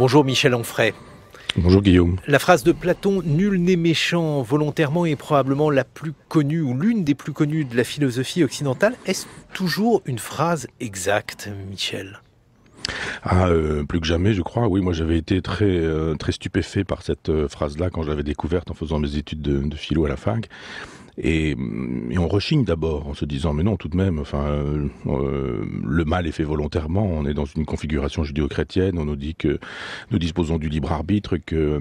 Bonjour Michel Onfray. Bonjour Guillaume. La phrase de Platon « Nul n'est méchant volontairement » est probablement la plus connue ou l'une des plus connues de la philosophie occidentale. Est-ce toujours une phrase exacte, Michel ? Plus que jamais, je crois. Oui, moi j'avais été très stupéfait par cette phrase-là quand je l'avais découverte en faisant mes études de philo à la fac. Et on rechigne d'abord en se disant mais non, tout de même, le mal est fait volontairement. On est dans une configuration judéo-chrétienne. On nous dit que nous disposons du libre arbitre, que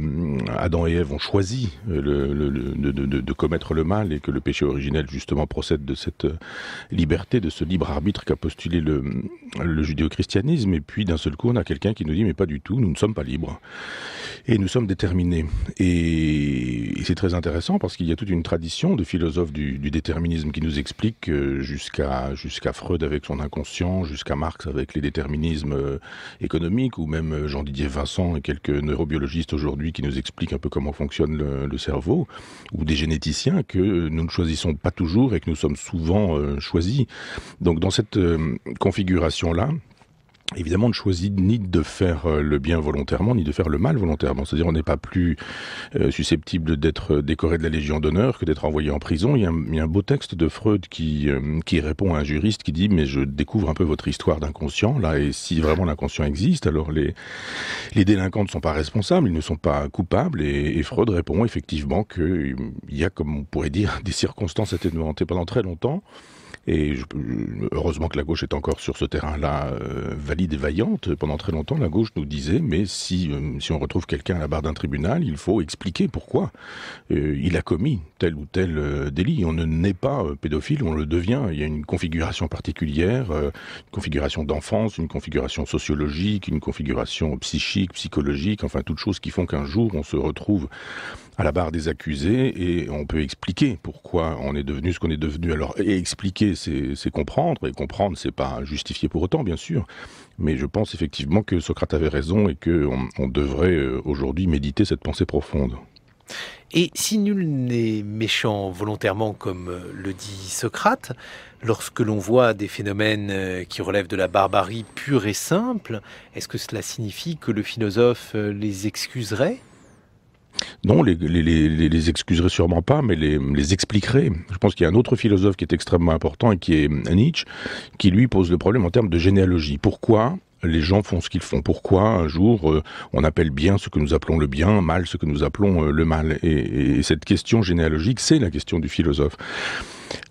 Adam et Ève ont choisi de commettre le mal et que le péché originel justement procède de cette liberté, de ce libre arbitre qu'a postulé le judéo-christianisme. Et puis d'un seul coup, on a quelqu'un qui nous dit mais pas du tout, nous ne sommes pas libres et nous sommes déterminés. Et c'est très intéressant parce qu'il y a toute une tradition de philosophes du déterminisme qui nous explique que jusqu'à Freud avec son inconscient, jusqu'à Marx avec les déterminismes économiques, ou même Jean-Didier Vincent et quelques neurobiologistes aujourd'hui qui nous expliquent un peu comment fonctionne le cerveau, ou des généticiens, que nous ne choisissons pas toujours et que nous sommes souvent choisis. Donc dans cette configuration-là, évidemment, on ne choisit ni de faire le bien volontairement, ni de faire le mal volontairement. C'est-à-dire, on n'est pas plus susceptible d'être décoré de la Légion d'honneur que d'être envoyé en prison. Il y a un beau texte de Freud qui répond à un juriste qui dit « Mais je découvre un peu votre histoire d'inconscient, là, et si vraiment l'inconscient existe, alors les délinquants ne sont pas responsables, ils ne sont pas coupables. » Et Freud répond effectivement qu'il y a, comme on pourrait dire, des circonstances atténuantes. Et pendant très longtemps, et heureusement que la gauche est encore sur ce terrain-là valide et vaillante. Pendant très longtemps, la gauche nous disait mais si on retrouve quelqu'un à la barre d'un tribunal, il faut expliquer pourquoi il a commis tel ou tel délit. On ne naît pas pédophile, on le devient. Il y a une configuration particulière, une configuration d'enfance, une configuration sociologique, une configuration psychique, psychologique, enfin toutes choses qui font qu'un jour on se retrouve à la barre des accusés et on peut expliquer pourquoi on est devenu ce qu'on est devenu. Alors, et expliquer, c'est comprendre, et comprendre, c'est pas justifier pour autant, bien sûr, mais je pense effectivement que Socrate avait raison et qu'on devrait aujourd'hui méditer cette pensée profonde. Et si nul n'est méchant volontairement, comme le dit Socrate, lorsque l'on voit des phénomènes qui relèvent de la barbarie pure et simple, est-ce que cela signifie que le philosophe les excuserait ? Non, les excuserait sûrement pas, mais les expliquerait. Je pense qu'il y a un autre philosophe qui est extrêmement important et qui est Nietzsche, qui lui pose le problème en termes de généalogie. Pourquoi les gens font ce qu'ils font? Pourquoi un jour on appelle bien ce que nous appelons le bien, mal ce que nous appelons le mal? Et cette question généalogique, c'est la question du philosophe.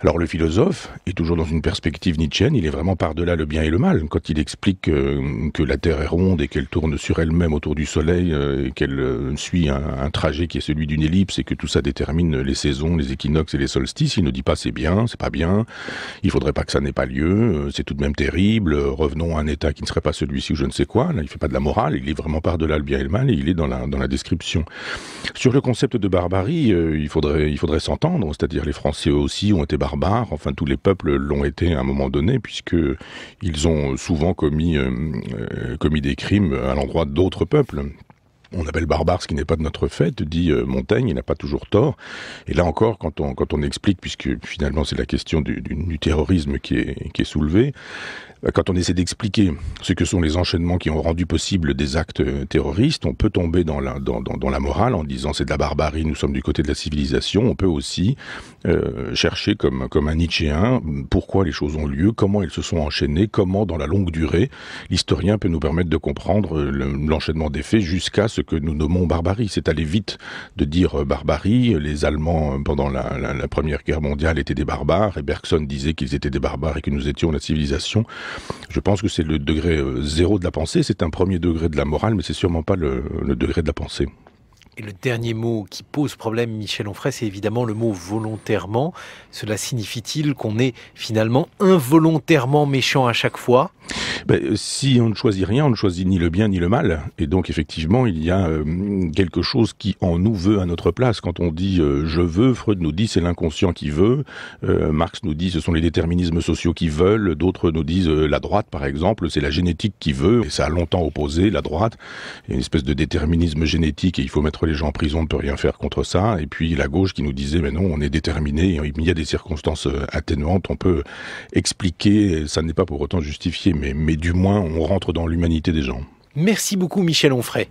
Alors le philosophe est toujours dans une perspective nietzschéenne, il est vraiment par-delà le bien et le mal. Quand il explique que la Terre est ronde et qu'elle tourne sur elle-même autour du Soleil, et qu'elle suit un trajet qui est celui d'une ellipse et que tout ça détermine les saisons, les équinoxes et les solstices, il ne dit pas c'est bien, c'est pas bien, il faudrait pas que ça n'ait pas lieu, c'est tout de même terrible, revenons à un état qui ne serait pas celui-ci ou je ne sais quoi. Là, il fait pas de la morale, il est vraiment par-delà le bien et le mal et il est dans la description. Sur le concept de barbarie, il faudrait s'entendre, c'est-à-dire les Français aussi ont été barbares, enfin tous les peuples l'ont été à un moment donné, puisque ils ont souvent commis des crimes à l'endroit d'autres peuples. On appelle barbare ce qui n'est pas de notre fait, dit Montaigne, il n'a pas toujours tort. Et là encore, quand on explique, puisque finalement c'est la question du terrorisme qui est soulevée, quand on essaie d'expliquer ce que sont les enchaînements qui ont rendu possible des actes terroristes, on peut tomber dans la morale en disant c'est de la barbarie, nous sommes du côté de la civilisation. On peut aussi chercher comme un Nietzschéen pourquoi les choses ont lieu, comment elles se sont enchaînées, comment dans la longue durée l'historien peut nous permettre de comprendre l'enchaînement des faits jusqu'à ce que nous nommons barbarie. C'est aller vite de dire barbarie. Les Allemands pendant la Première Guerre mondiale étaient des barbares et Bergson disait qu'ils étaient des barbares et que nous étions la civilisation. Je pense que c'est le degré zéro de la pensée, c'est un premier degré de la morale, mais c'est sûrement pas le degré de la pensée. Et le dernier mot qui pose problème, Michel Onfray, c'est évidemment le mot volontairement. Cela signifie-t-il qu'on est finalement involontairement méchant à chaque fois ? Si on ne choisit rien, on ne choisit ni le bien ni le mal. Et donc effectivement, il y a quelque chose qui en nous veut à notre place. Quand on dit je veux, Freud nous dit c'est l'inconscient qui veut. Marx nous dit ce sont les déterminismes sociaux qui veulent. D'autres nous disent la droite par exemple, c'est la génétique qui veut. Et ça a longtemps opposé la droite. Il y a une espèce de déterminisme génétique et il faut mettre les gens en prison, on ne peut rien faire contre ça. Et puis la gauche qui nous disait mais non, on est déterminé, il y a des circonstances atténuantes, on peut expliquer, ça n'est pas pour autant justifié, mais du moins on rentre dans l'humanité des gens. Merci beaucoup Michel Onfray.